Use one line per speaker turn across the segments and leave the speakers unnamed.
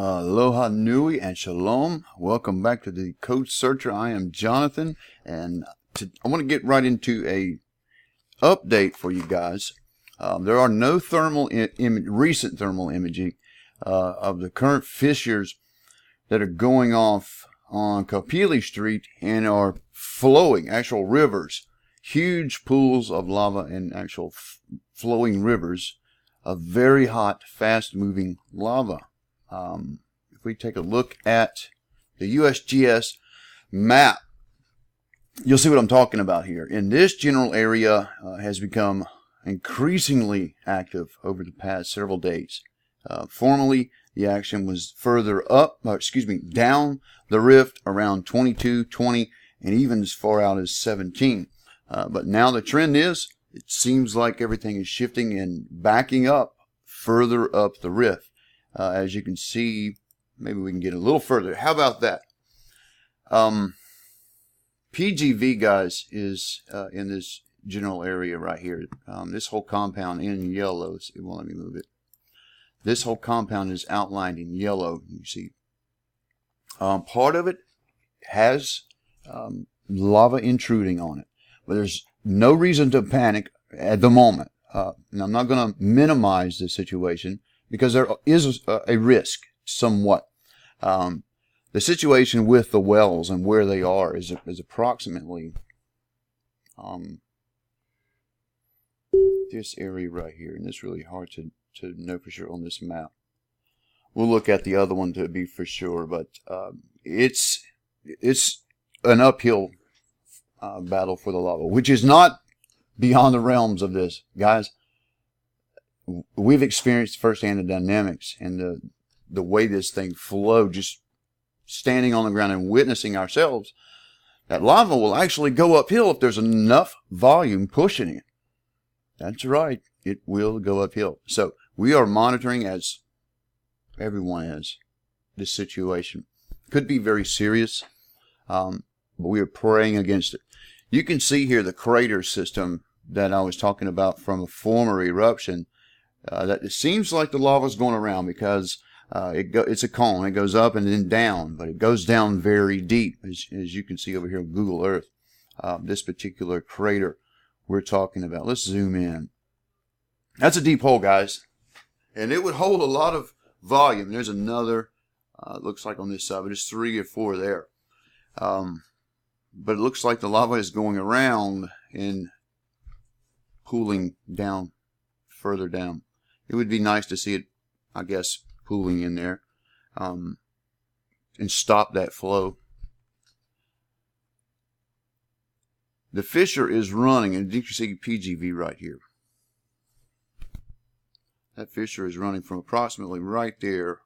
Aloha Nui and Shalom. Welcome back to the Code Searcher. I am Jonathan, and I want to get right into a update for you guys. There are no recent thermal imaging of the current fissures that are going off on Kapili Street and are flowing, actual rivers, huge pools of lava and actual flowing rivers of very hot, fast-moving lava. If we take a look at the USGS map, you'll see what I'm talking about here. And this general area has become increasingly active over the past several days. Formerly, the action was further down the rift around 22, 20, and even as far out as 17. But now the trend is, it seems like everything is shifting and backing up further up the rift. As you can see, maybe we can get a little further. How about that? PGV, guys, is in this general area right here. This whole compound in yellow. It won't let me move it. This whole compound is outlined in yellow. You see, part of it has lava intruding on it, but there's no reason to panic at the moment. And I'm not going to minimize the situation, because there is a risk somewhat. The situation with the wells and where they are is approximately this area right here. And it's really hard to know for sure on this map. We'll look at the other one to be for sure. But it's an uphill battle for the lava, which is not beyond the realms of this. Guys, we've experienced firsthand the dynamics and the way this thing flowed, just standing on the ground and witnessing ourselves. That lava will actually go uphill if there's enough volume pushing it. That's right, it will go uphill. So we are monitoring, as everyone is, this situation. Could be very serious, but we are praying against it. You can see here the crater system that I was talking about from a former eruption. That it seems like the lava is going around, because it's a cone. It goes up and then down, but it goes down very deep, as you can see over here on Google Earth. This particular crater we're talking about. Let's zoom in. That's a deep hole, guys, and it would hold a lot of volume. There's another. It looks like on this side, but there's 3 or 4 there. But it looks like the lava is going around and pooling down, further down. It would be nice to see it, I guess, pooling in there and stop that flow. The fissure is running, and you can see PGV right here. That fissure is running from approximately right there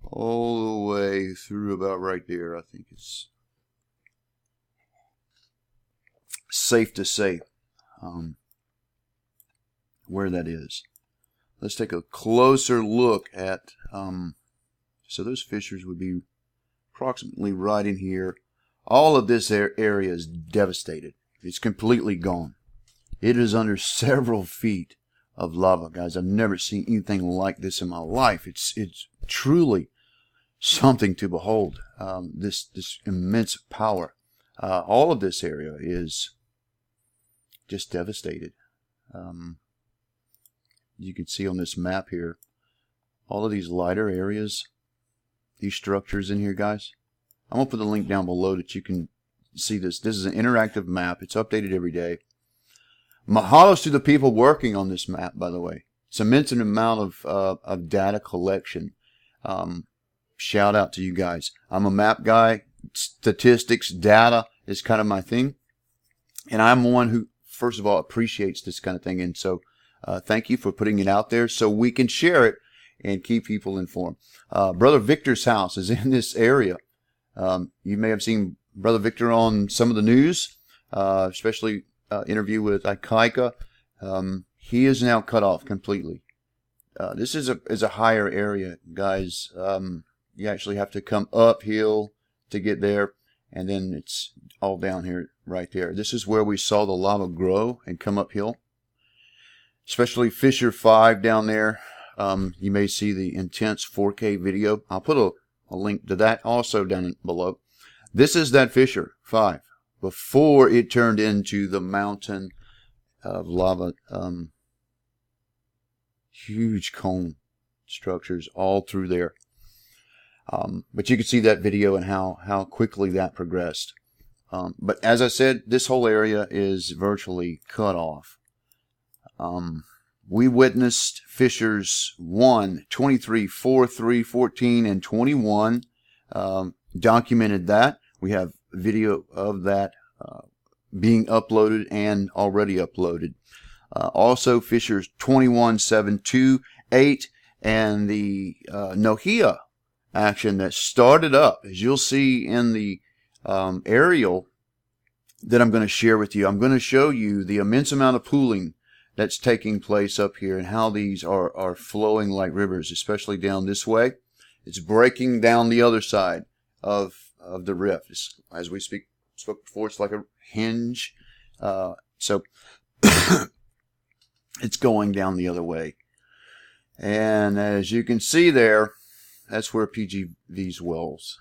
all the way through about right there. I think it's safe to say where that is. Let's take a closer look at, so those fissures would be approximately right in here. All of this area is devastated. It's completely gone. It is under several feet of lava, guys. I've never seen anything like this in my life. It's truly something to behold. This immense power. All of this area is just devastated. You can see on this map here, all of these lighter areas, these structures in here, guys. I'm going to put the link down below that you can see this. This is an interactive map. It's updated every day. Mahalos to the people working on this map, by the way. It's an immense amount of data collection. Shout out to you guys. I'm a map guy. Statistics, data is kind of my thing. And I'm one who, first of all, appreciates this kind of thing. And so thank you for putting it out there so we can share it and keep people informed. Brother Victor's house is in this area. You may have seen Brother Victor on some of the news, especially interview with Ikaika. He is now cut off completely. This is a higher area, guys. You actually have to come uphill to get there, and then it's all down here right there. This is where we saw the lava grow and come uphill, especially Fissure 5 down there. you may see the intense 4K video. I'll put a link to that also down below. This is that fissure 5 before it turned into the mountain of lava. Huge cone structures all through there. But you can see that video and how quickly that progressed. But as I said, this whole area is virtually cut off. We witnessed fissures 1, 23, 4, 3, 14, and 21. Documented that. We have video of that being uploaded and already uploaded. Also fissures 21, 7, 2, 8, and the Nohea action that started up, as you'll see in the aerial that I'm going to share with you. I'm going to show you the immense amount of pooling that's taking place up here and how these are flowing like rivers, especially down this way. It's breaking down the other side of the rift. As we spoke before, it's like a hinge. So it's going down the other way. And as you can see there, that's where PGV's wells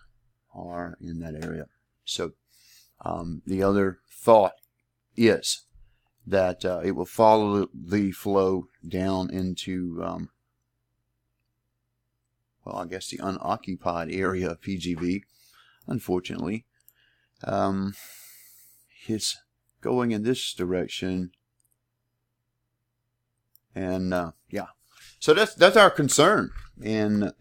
are in that area. So the other thought is that it will follow the flow down into, well, I guess the unoccupied area of PGV. Unfortunately, it's going in this direction, and yeah. So that's our concern, and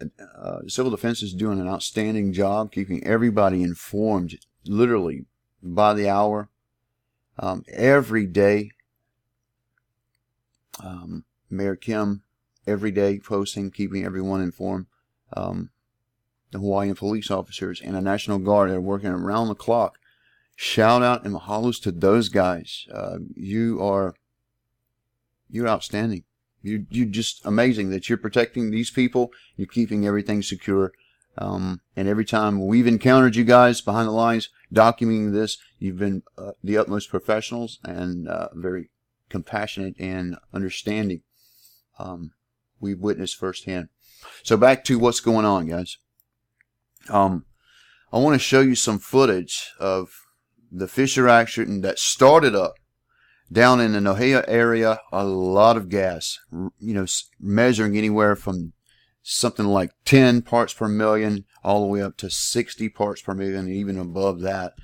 Civil Defense is doing an outstanding job keeping everybody informed, literally by the hour, every day. Mayor Kim, every day posting, keeping everyone informed. The Hawaiian police officers and the National Guard are working around the clock. Shout out and mahalos to those guys. You're outstanding. You're just amazing that you're protecting these people. You're keeping everything secure. And every time we've encountered you guys behind the lines documenting this, you've been the utmost professionals and very compassionate and understanding. We've witnessed firsthand. So back to what's going on, guys. I want to show you some footage of the fissure action that started up down in the Nohea area. A lot of gas, measuring anywhere from something like 10 parts per million all the way up to 60 parts per million, and even above that,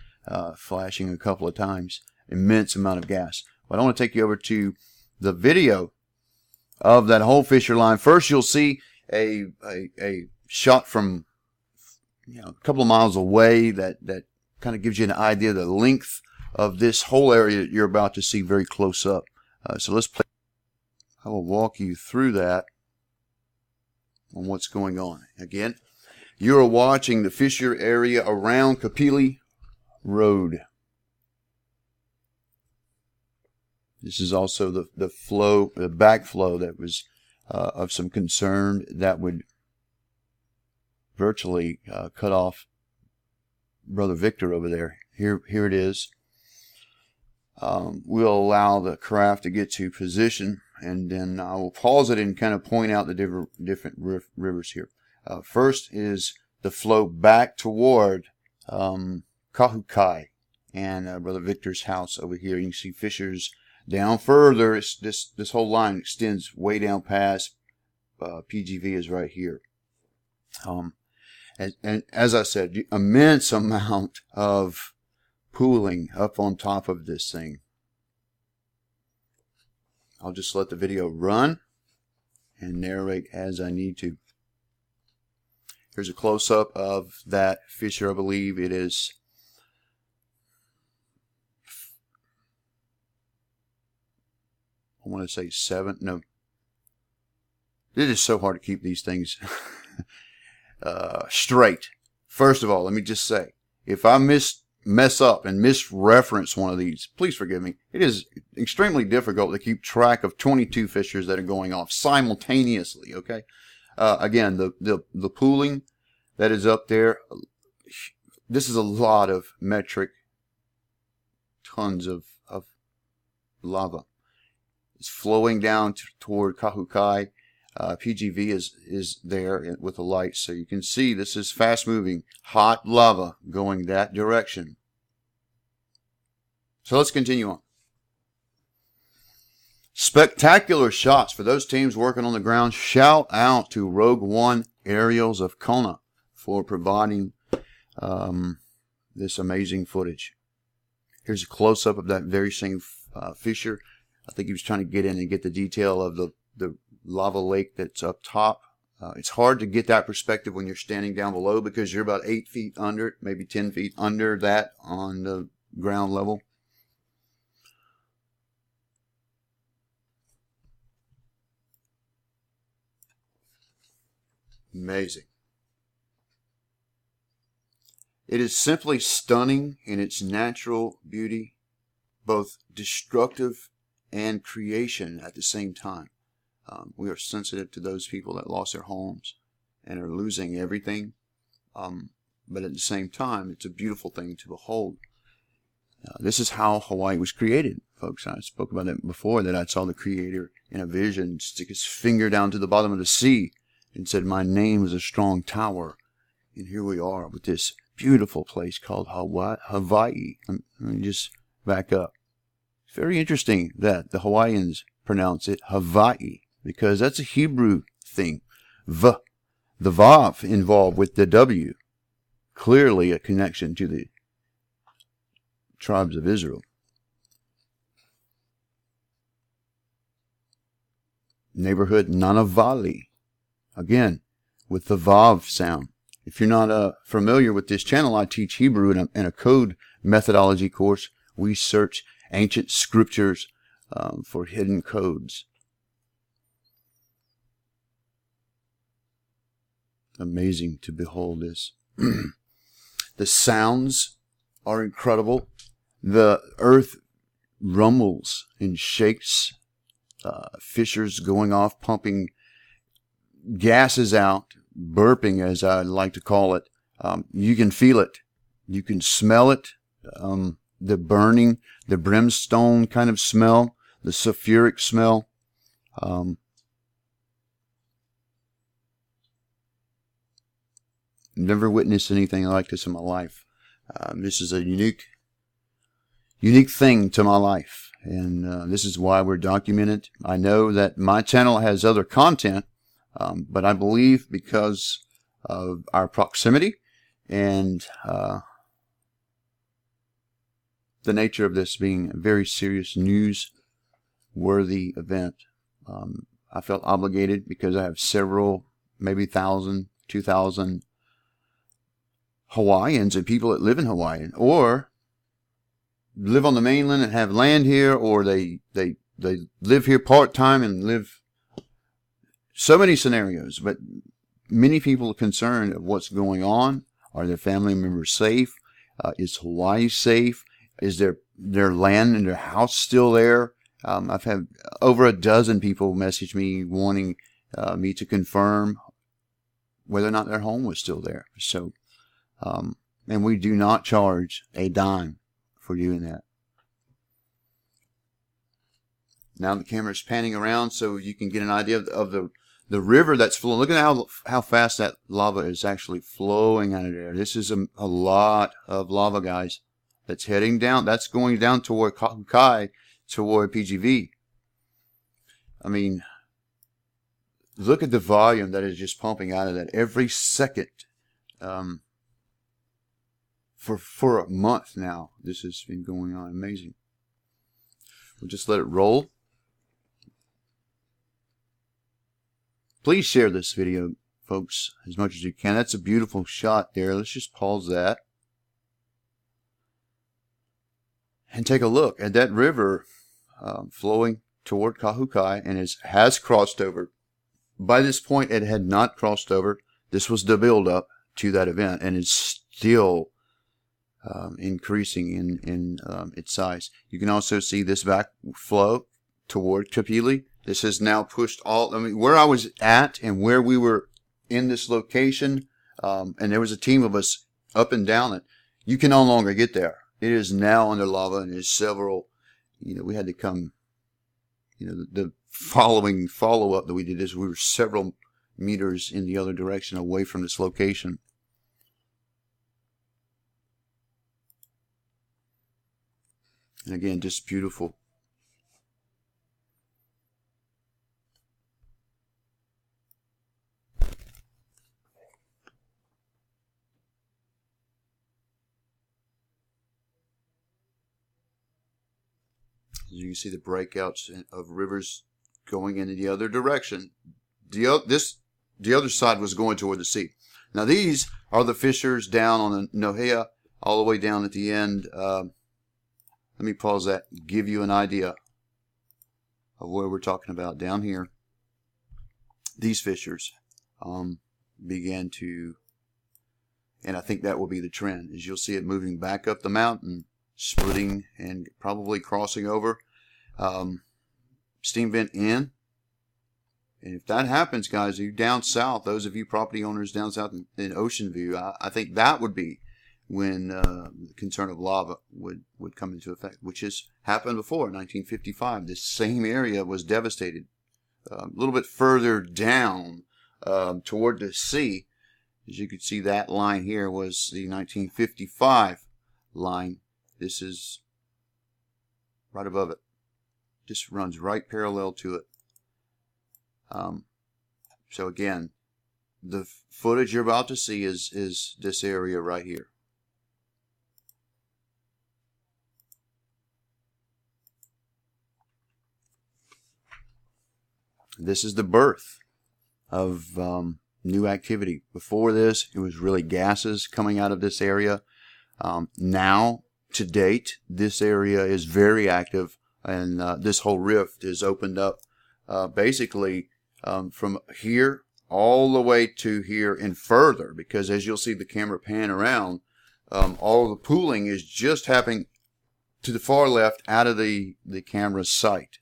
flashing a couple of times. Immense amount of gas. But I want to take you over to the video of that whole fissure line. First, you'll see a shot from a couple of miles away that kind of gives you an idea of the length of this whole area that you're about to see very close up. So let's play. I will walk you through that on what's going on. Again, you are watching the fissure area around Kapili Road. This is also the flow, the backflow that was of some concern that would virtually cut off Brother Victor over there. Here it is. We'll allow the craft to get to position, and then I will pause it and kind of point out the different rivers here. First is the flow back toward Kahukai and Brother Victor's house over here. You can see fissures down further. This whole line extends way down past PGV is right here. And as I said, immense amount of pooling up on top of this thing. I'll just let the video run and narrate as I need to. Here's a close-up of that fissure. I believe it is I want to say 7. No. It is so hard to keep these things straight. First of all, let me just say, if I mess up and misreference one of these, please forgive me. It is extremely difficult to keep track of 22 fissures that are going off simultaneously, okay? Again, the pooling that is up there, this is a lot of metric tons of lava. It's flowing down toward Kahukai. PGV is there with the light, so you can see this is fast moving, hot lava going that direction. So let's continue on. Spectacular shots for those teams working on the ground. Shout out to Rogue One Aerials of Kona for providing this amazing footage. Here's a close-up of that very same fissure. I think he was trying to get in and get the detail of the lava lake that's up top. It's hard to get that perspective when you're standing down below because you're about 8 feet under it, maybe 10 feet under that on the ground level. Amazing. It is simply stunning in its natural beauty, both destructive and creation at the same time. We are sensitive to those people that lost their homes and are losing everything. But at the same time, it's a beautiful thing to behold. This is how Hawaii was created, folks. I spoke about that before, that I saw the Creator in a vision stick his finger down to the bottom of the sea and said, "My name is a strong tower." And here we are with this beautiful place called Hawaii. Let me just back up. It's very interesting that the Hawaiians pronounce it Hawaii, because that's a Hebrew thing. The Vav involved with the W. Clearly a connection to the tribes of Israel. Neighborhood Nanavali. Again, with the Vav sound. If you're not familiar with this channel, I teach Hebrew in a code methodology course. We search ancient scriptures for hidden codes. Amazing to behold this. The sounds are incredible. The earth rumbles and shakes. Fissures going off, pumping gases out, burping, as I like to call it. You can feel it. You can smell it. The burning, the brimstone kind of smell, the sulfuric smell. Never witnessed anything like this in my life. This is a unique thing to my life, and this is why we're documented. I know that my channel has other content, but I believe because of our proximity and the nature of this being a very serious news-worthy event, I felt obligated because I have several, maybe 1,000, 2,000 Hawaiians and people that live in Hawaii, or live on the mainland and have land here, or they live here part-time and live so many scenarios, but many people are concerned of what's going on. Are their family members safe? Is Hawaii safe? Is their land and their house still there? I've had over a dozen people message me wanting me to confirm whether or not their home was still there. So, and we do not charge a dime for doing that. Now the camera is panning around so you can get an idea of the river that's flowing. Look at how fast that lava is actually flowing out of there. This is a lot of lava, guys, that's heading down. That's going down toward Kahukai, toward PGV. I mean, look at the volume that is just pumping out of that every second. For a month now, this has been going on. Amazing. We'll just let it roll. Please share this video, folks, as much as you can. That's a beautiful shot there. Let's just pause that and take a look at that river flowing toward Kahukai, and has crossed over. By this point, it had not crossed over. This was the build-up to that event, and it's still increasing in its size. You can also see this backflow toward Kapili. This has now pushed where I was at and where we were in this location, and there was a team of us up and down it. You can no longer get there. It is now under lava, and there's several, we had to come, the follow-up that we did is we were several meters in the other direction away from this location. And again, just beautiful. As you can see the breakouts of rivers going in the other direction. The other side was going toward the sea. Now these are the fissures down on the Nohea, all the way down at the end. Let me pause that, give you an idea of where we're talking about. Down here, these fissures began to, and I think that will be the trend, is you'll see it moving back up the mountain, splitting and probably crossing over. Steam vent in. And if that happens, guys, you down south, those of you property owners down south in Ocean View, I think that would be when the concern of lava would come into effect, which has happened before. In 1955, this same area was devastated. A little bit further down toward the sea, as you can see, that line here was the 1955 line. This is right above it. Just runs right parallel to it. So again, the footage you're about to see is this area right here. This is the birth of new activity. Before this, it was really gases coming out of this area. Now, to date, this area is very active, and this whole rift is opened up basically from here all the way to here and further, because as you'll see the camera pan around, all the pooling is just happening to the far left out of the camera's sight.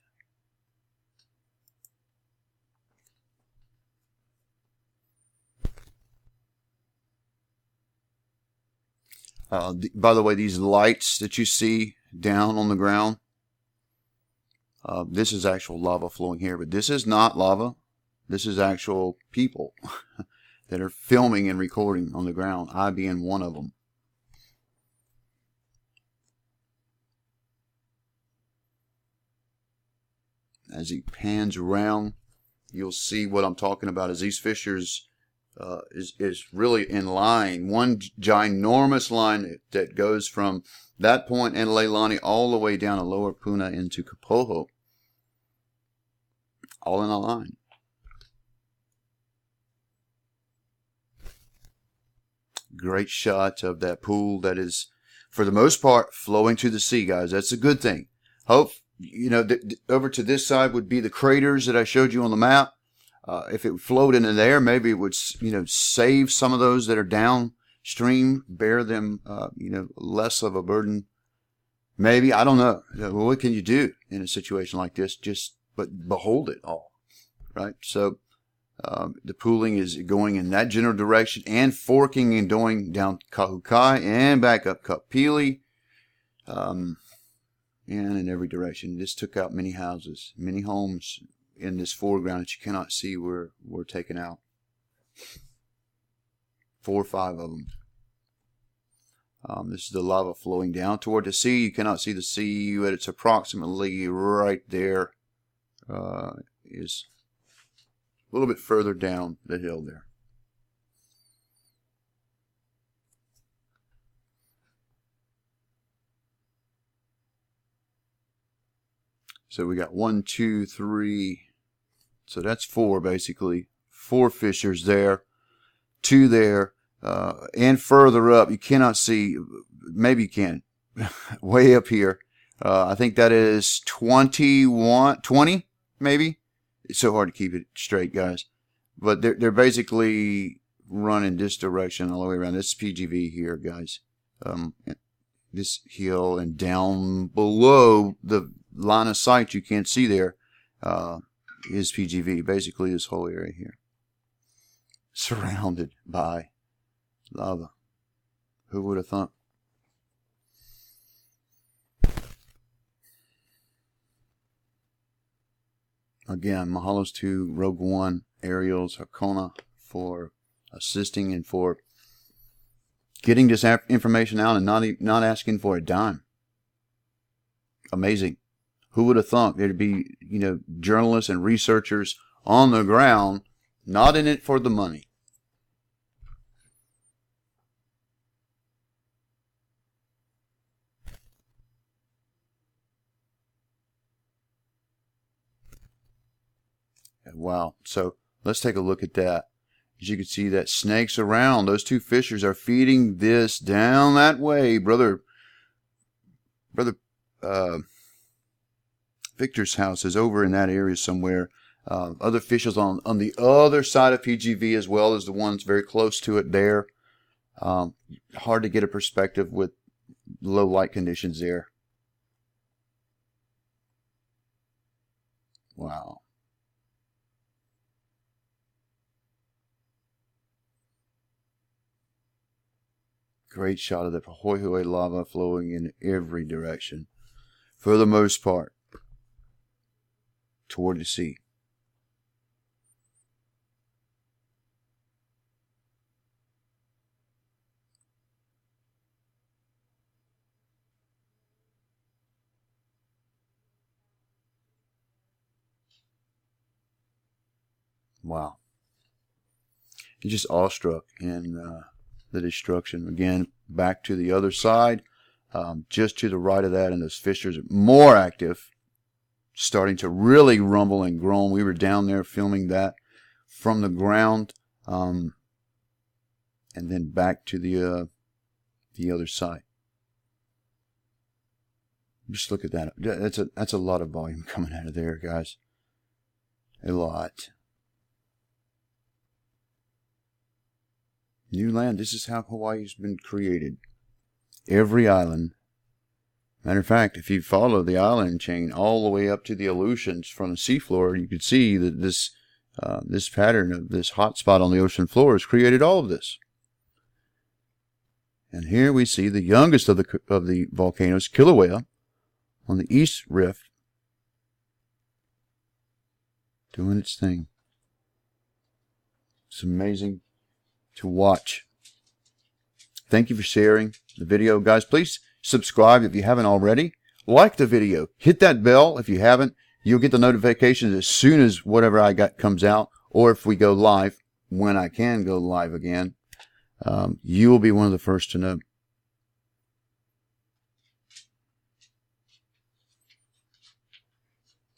By the way, these lights that you see down on the ground, this is actual lava flowing here, but this is not lava. This is actual people that are filming and recording on the ground, I being one of them. As he pans around, you'll see what I'm talking about. As these fissures is really in line, one ginormous line that goes from that point in Leilani all the way down to Lower Puna into Kapoho, all in a line. Great shot of that pool that is, for the most part, flowing to the sea, guys. That's a good thing. Hope, you know, over to this side would be the craters that I showed you on the map. If it flowed into there, maybe it would, you know, save some of those that are downstream, bear them, you know, less of a burden. Maybe, I don't know. Well, what can you do in a situation like this? Just but behold it all, right? So the pooling is going in that general direction and forking and going down Kahukai and back up Kapili, and in every direction. This took out many houses, many homes in this foreground that you cannot see were taken out. 4 or 5 of them. This is the lava flowing down toward the sea. You cannot see the sea, but it's approximately right there. Is a little bit further down the hill there. So we got 1, 2, 3. So that's 4 basically. 4 fissures there. 2 there. And further up, you cannot see, maybe you can, way up here. I think that is 21, 20 maybe. It's so hard to keep it straight, guys. But they're basically running this direction all the way around. This is PGV here, guys. This hill and down below the line of sight you can't see there is PGV. Basically this whole area here. Surrounded by lava. Who would have thought? Again, mahalos to Rogue One, Ariel's, Hakona for assisting and for getting this information out and not asking for a dime. Amazing. Who would have thought there'd be, journalists and researchers on the ground, not in it for the money. Wow. So let's take a look at that. As you can see, that snakes around. Those two fishers are feeding this down that way. Brother Victor's house is over in that area somewhere. Other fishers on the other side of PGV as well as the ones very close to it there. Hard to get a perspective with low light conditions there. Wow. Great shot of the Hoihoi lava flowing in every direction, for the most part, toward the sea. Wow. You're just awestruck in the destruction. Again, back to the other side, just to the right of that, and those fishers are more active, starting to really rumble and groan. We were down there filming that from the ground, and then back to the other side. Just look at that. That's a lot of volume coming out of there, guys. A lot. New land. This is how Hawaii's been created. Every island. Matter of fact, if you follow the island chain all the way up to the Aleutians from the seafloor, you could see that this pattern of this hot spot on the ocean floor has created all of this. And here we see the youngest of the volcanoes, Kilauea, on the east rift, doing its thing. It's amazing to watch. Thank you for sharing the video, guys. Please subscribe if you haven't already. Like the video. Hit that bell if you haven't. You'll get the notifications as soon as whatever I got comes out, or if we go live, when I can go live again. You will be one of the first to know.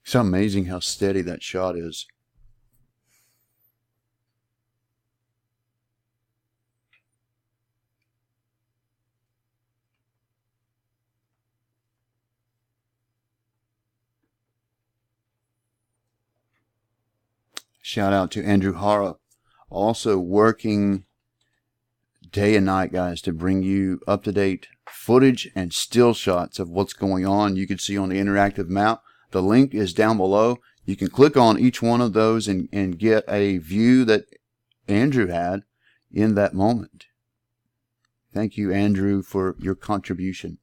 It's amazing how steady that shot is. Shout out to Andrew Hara, also working day and night, guys, to bring you up-to-date footage and still shots of what's going on. You can see on the interactive map. The link is down below. You can click on each one of those and get a view that Andrew had in that moment. Thank you, Andrew, for your contribution.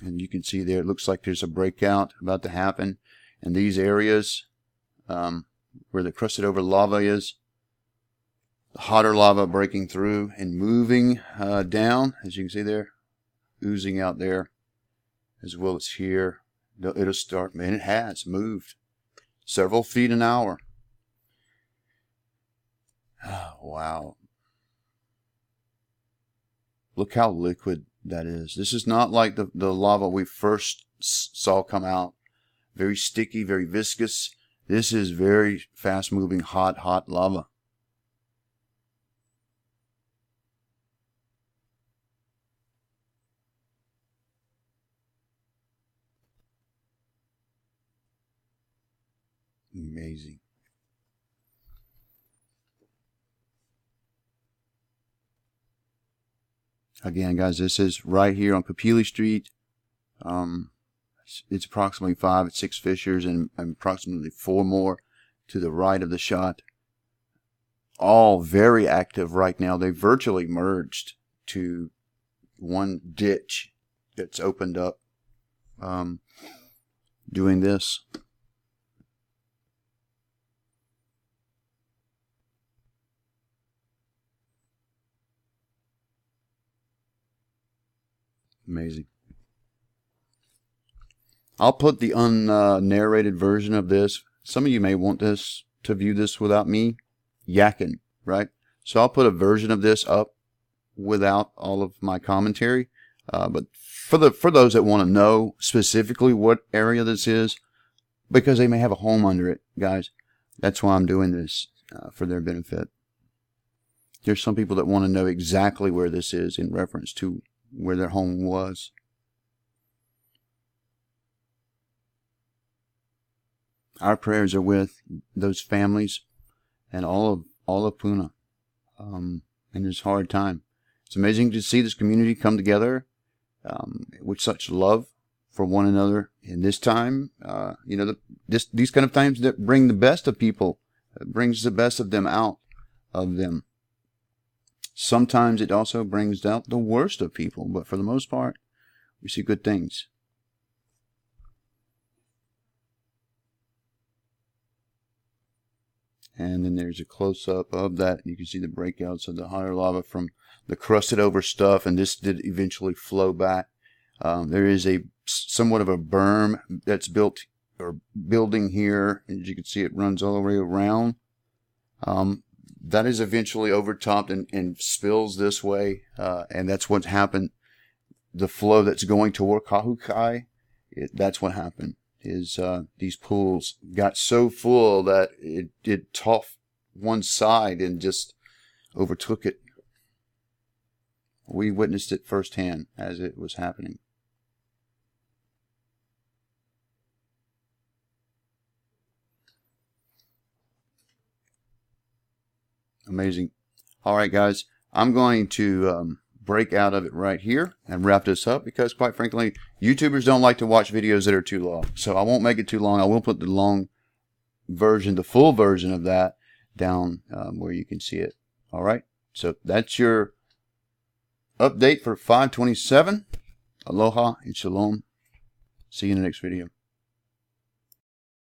And you can see there, it looks like there's a breakout about to happen in these areas where the crusted over lava is. The hotter lava breaking through and moving down, as you can see there, oozing out there, as well as here. It'll start, man, it has moved several feet an hour. Oh, wow. Look how liquid that is. This is not like the lava we first saw come out. Very sticky, very viscous. This is very fast-moving, hot lava. Amazing. Again, guys, this is right here on Kapili Street. It's approximately 5 at 6 fishers and approximately 4 more to the right of the shot. All very active right now. They virtually merged to one ditch that's opened up. doing this. Amazing. I'll put the unnarrated version of this. Some of you may want this to view this without me yakking, right? So I'll put a version of this up without all of my commentary. But for those that want to know specifically what area this is, because they may have a home under it, guys, that's why I'm doing this, for their benefit. There's some people that want to know exactly where this is in reference to where their home was. Our prayers are with those families and all of Puna in this hard time. It's amazing to see this community come together with such love for one another in this time. You know, these kind of times that bring the best of people, it brings the best of them out of them. Sometimes it also brings out the worst of people, but for the most part, we see good things. And then there's a close-up of that. You can see the breakouts of the higher lava from the crusted over stuff, and this did eventually flow back. There is a somewhat of a berm that's built or building here. As you can see, it runs all the way around. That is eventually overtopped and spills this way, and that's what's happened. The flow that's going toward Kahukai, that's what happened. Is these pools got so full that it did tough one side and just overtook it. We witnessed it firsthand as it was happening. Amazing. All right, guys, I'm going to break out of it right here and wrap this up, because quite frankly, YouTubers don't like to watch videos that are too long. So I won't make it too long. I will put the long version, the full version of that down where you can see it. All right. So that's your update for 5/27. Aloha and shalom. See you in the next video.